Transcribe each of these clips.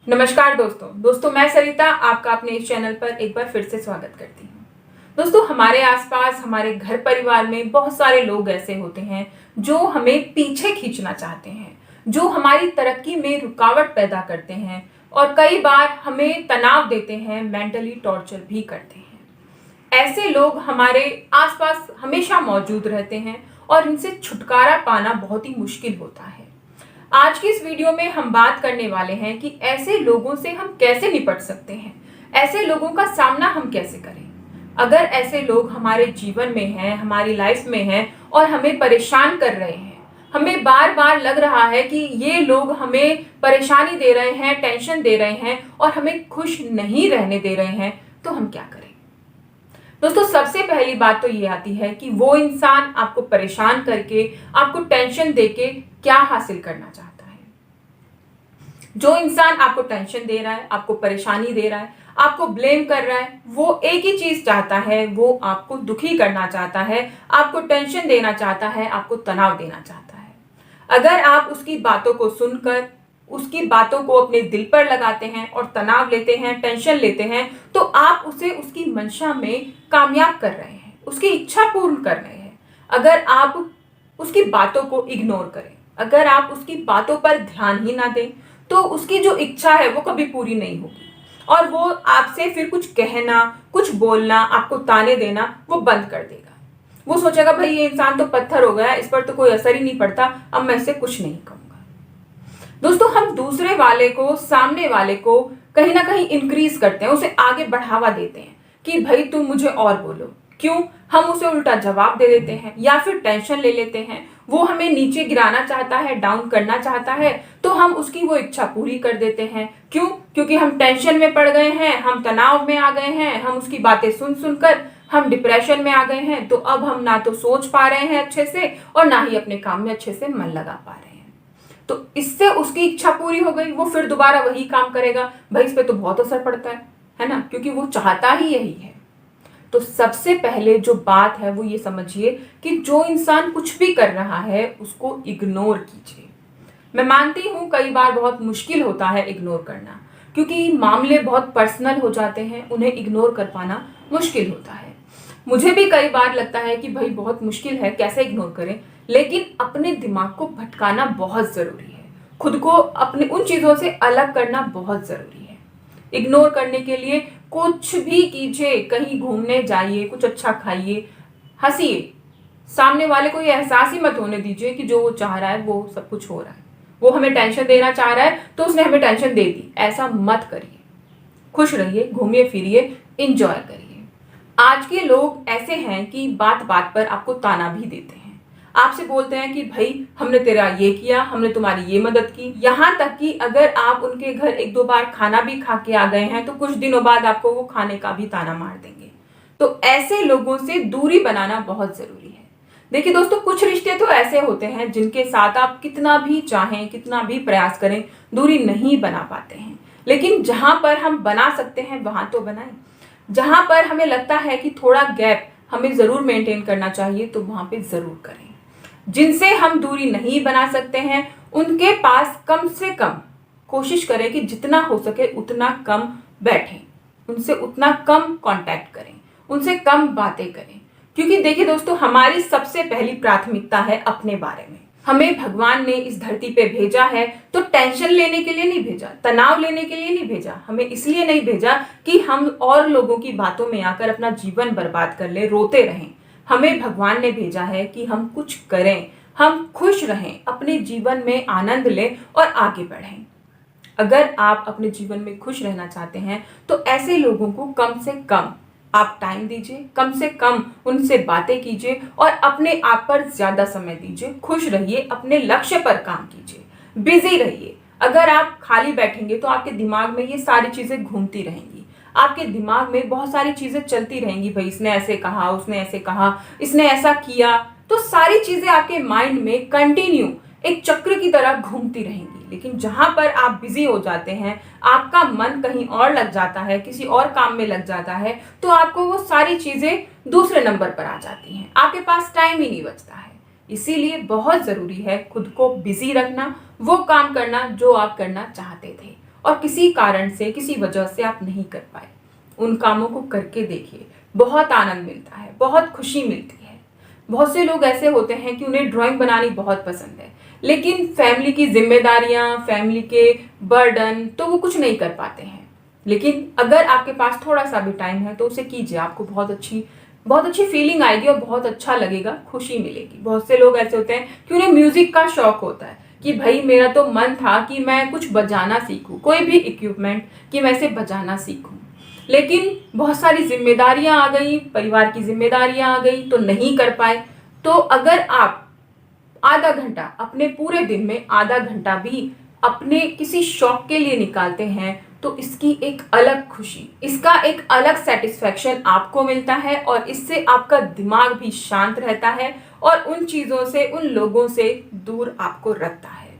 नमस्कार दोस्तों मैं सरिता आपका अपने इस चैनल पर एक बार फिर से स्वागत करती हूँ। दोस्तों हमारे आसपास हमारे घर परिवार में बहुत सारे लोग ऐसे होते हैं जो हमें पीछे खींचना चाहते हैं, जो हमारी तरक्की में रुकावट पैदा करते हैं और कई बार हमें तनाव देते हैं, मेंटली टॉर्चर भी करते हैं। ऐसे लोग हमारे आसपास हमेशा मौजूद रहते हैं और इनसे छुटकारा पाना बहुत ही मुश्किल होता है। आज की इस वीडियो में हम बात करने वाले हैं कि ऐसे लोगों से हम कैसे निपट सकते हैं, ऐसे लोगों का सामना हम कैसे करें। अगर ऐसे लोग हमारे जीवन में हैं, हमारी लाइफ में हैं और हमें परेशान कर रहे हैं, हमें बार बार लग रहा है कि ये लोग हमें परेशानी दे रहे हैं, टेंशन दे रहे हैं और हमें खुश नहीं रहने दे रहे हैं, तो हम क्या करें। दोस्तों सबसे पहली बात तो ये आती है कि वो इंसान आपको परेशान करके, आपको टेंशन देके क्या हासिल करना चाहता है। जो इंसान आपको टेंशन दे रहा है, आपको परेशानी दे रहा है, आपको ब्लेम कर रहा है, वो एक ही चीज चाहता है, वो आपको दुखी करना चाहता है, आपको टेंशन देना चाहता है, आपको तनाव देना चाहता है। अगर आप उसकी बातों को सुनकर उसकी बातों को अपने दिल पर लगाते हैं और तनाव लेते हैं, टेंशन लेते हैं, तो आप उसे उसकी मंशा में कामयाब कर रहे हैं, उसकी इच्छा पूर्ण कर रहे हैं। अगर आप उसकी बातों को इग्नोर करें, अगर आप उसकी बातों पर ध्यान ही ना दें, तो उसकी जो इच्छा है वो कभी पूरी नहीं होगी और वो आपसे फिर कुछ कहना, कुछ बोलना, आपको ताने देना वो बंद कर देगा। वो सोचेगा भाई ये इंसान तो पत्थर हो गया, इस पर तो कोई असर ही नहीं पड़ता, अब मैं इससे कुछ नहीं कहूंगा। दोस्तों हम दूसरे वाले को, सामने वाले को कहीं ना कहीं इंक्रीज करते हैं, उसे आगे बढ़ावा देते हैं कि भाई तुम मुझे और बोलो। क्यों? हम उसे उल्टा जवाब दे देते हैं या फिर टेंशन ले लेते हैं। वो हमें नीचे गिराना चाहता है, डाउन करना चाहता है, तो हम उसकी वो इच्छा पूरी कर देते हैं। क्यों? क्योंकि हम टेंशन में पड़ गए हैं, हम तनाव में आ गए हैं, हम उसकी बातें सुन सुनकर हम डिप्रेशन में आ गए हैं। तो अब हम ना तो सोच पा रहे हैं अच्छे से और ना ही अपने काम में अच्छे से मन लगा पा रहे हैं। तो इससे उसकी इच्छा पूरी हो गई, वो फिर दोबारा वही काम करेगा। भाई इस पे तो बहुत असर पड़ता है ना, क्योंकि वो चाहता ही यही है। तो सबसे पहले जो बात है वो ये समझिए कि जो इंसान कुछ भी कर रहा है उसको इग्नोर कीजिए। मैं मानती हूँ कई बार बहुत मुश्किल होता है इग्नोर करना, क्योंकि मामले बहुत पर्सनल हो जाते हैं, उन्हें इग्नोर कर पाना मुश्किल होता है। मुझे भी कई बार लगता है कि भाई बहुत मुश्किल है, कैसे इग्नोर करें, लेकिन अपने दिमाग को भटकाना बहुत जरूरी है, खुद को अपने उन चीजों से अलग करना बहुत जरूरी है। इग्नोर करने के लिए कुछ भी कीजिए, कहीं घूमने जाइए, कुछ अच्छा खाइए, हंसिए। सामने वाले को ये एहसास ही मत होने दीजिए कि जो वो चाह रहा है वो सब कुछ हो रहा है। वो हमें टेंशन देना चाह रहा है तो उसने हमें टेंशन दे दी, ऐसा मत करिए। खुश रहिए, घूमिए फिरिए, इंजॉय करिए। आज के लोग ऐसे हैं कि बात बात पर आपको ताना भी देते हैं, आपसे बोलते हैं कि भाई हमने तेरा ये किया, हमने तुम्हारी ये मदद की। यहाँ तक कि अगर आप उनके घर एक दो बार खाना भी खा के आ गए हैं तो कुछ दिनों बाद आपको वो खाने का भी ताना मार देंगे। तो ऐसे लोगों से दूरी बनाना बहुत जरूरी है। देखिए दोस्तों, कुछ रिश्ते तो ऐसे होते हैं जिनके साथ आप कितना भी चाहें, कितना भी प्रयास करें, दूरी नहीं बना पाते हैं। लेकिन जहां पर हम बना सकते हैं वहां तो बनाएं। जहां पर हमें लगता है कि थोड़ा गैप हमें जरूर मेंटेन करना चाहिए तो वहां पे जरूर करें। जिनसे हम दूरी नहीं बना सकते हैं उनके पास कम से कम कोशिश करें कि जितना हो सके उतना कम बैठें, उनसे उतना कम कांटेक्ट करें, उनसे कम बातें करें। क्योंकि देखिए दोस्तों, हमारी सबसे पहली प्राथमिकता है अपने बारे में। हमें भगवान ने इस धरती पे भेजा है तो टेंशन लेने के लिए नहीं भेजा, तनाव लेने के लिए नहीं भेजा। हमें इसलिए नहीं भेजा कि हम और लोगों की बातों में आकर अपना जीवन बर्बाद कर ले, रोते रहें। हमें भगवान ने भेजा है कि हम कुछ करें, हम खुश रहें, अपने जीवन में आनंद लें और आगे बढ़ें। अगर आप अपने जीवन में खुश रहना चाहते हैं तो ऐसे लोगों को कम से कम आप टाइम दीजिए, कम से कम उनसे बातें कीजिए और अपने आप पर ज्यादा समय दीजिए। खुश रहिए, अपने लक्ष्य पर काम कीजिए, बिजी रहिए। अगर आप खाली बैठेंगे तो आपके दिमाग में ये सारी चीजें घूमती रहेंगी, आपके दिमाग में बहुत सारी चीजें चलती रहेंगी। भाई इसने ऐसे कहा, उसने ऐसे कहा, इसने ऐसा किया, तो सारी चीजें आपके माइंड में कंटिन्यू एक चक्र की तरह घूमती रहेंगी। लेकिन जहां पर आप बिजी हो जाते हैं, आपका मन कहीं और लग जाता है, किसी और काम में लग जाता है, तो आपको वो सारी चीजें दूसरे नंबर पर आ जाती हैं, आपके पास टाइम ही नहीं बचता है। इसीलिए बहुत जरूरी है खुद को बिजी रखना, वो काम करना जो आप करना चाहते थे, और किसी कारण से, किसी वजह से आप नहीं कर पाए, उन कामों को करके देखिए, बहुत आनंद मिलता है, बहुत खुशी मिलती है। बहुत से लोग ऐसे होते हैं कि उन्हें ड्राइंग बनानी बहुत पसंद है, लेकिन फैमिली की जिम्मेदारियां, फैमिली के बर्डन, तो वो कुछ नहीं कर पाते हैं। लेकिन अगर आपके पास थोड़ा सा भी टाइम है तो उसे कीजिए, आपको बहुत अच्छी फीलिंग आएगी और बहुत अच्छा लगेगा, खुशी मिलेगी। बहुत से लोग ऐसे होते हैं कि उन्हें म्यूजिक का शौक होता है कि भाई मेरा तो मन था कि मैं कुछ बजाना सीखूं, कोई भी इक्विपमेंट, कि मैं इसे बजाना सीखूं, लेकिन बहुत सारी जिम्मेदारियां आ गई, परिवार की जिम्मेदारियां आ गई तो नहीं कर पाए। तो अगर आप आधा घंटा, अपने पूरे दिन में आधा घंटा भी अपने किसी शौक के लिए निकालते हैं तो इसकी एक अलग खुशी, इसका एक अलग सेटिस्फैक्शन आपको मिलता है और इससे आपका दिमाग भी शांत रहता है और उन चीज़ों से, उन लोगों से दूर आपको रखता है।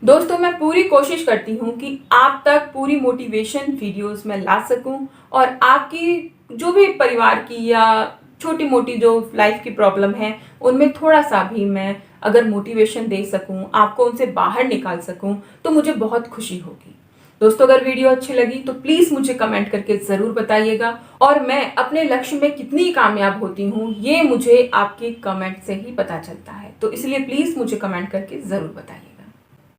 दोस्तों, मैं पूरी कोशिश करती हूँ कि आप तक पूरी मोटिवेशन वीडियोस में ला सकूं और आपकी जो भी परिवार की या छोटी मोटी जो लाइफ की प्रॉब्लम है उनमें थोड़ा सा भी मैं अगर मोटिवेशन दे सकूं, आपको उनसे बाहर निकाल सकूं, तो मुझे बहुत खुशी होगी। दोस्तों, अगर वीडियो अच्छी लगी तो प्लीज़ मुझे कमेंट करके ज़रूर बताइएगा और मैं अपने लक्ष्य में कितनी कामयाब होती हूँ ये मुझे आपके कमेंट से ही पता चलता है, तो इसलिए प्लीज़ मुझे कमेंट करके ज़रूर बताइए।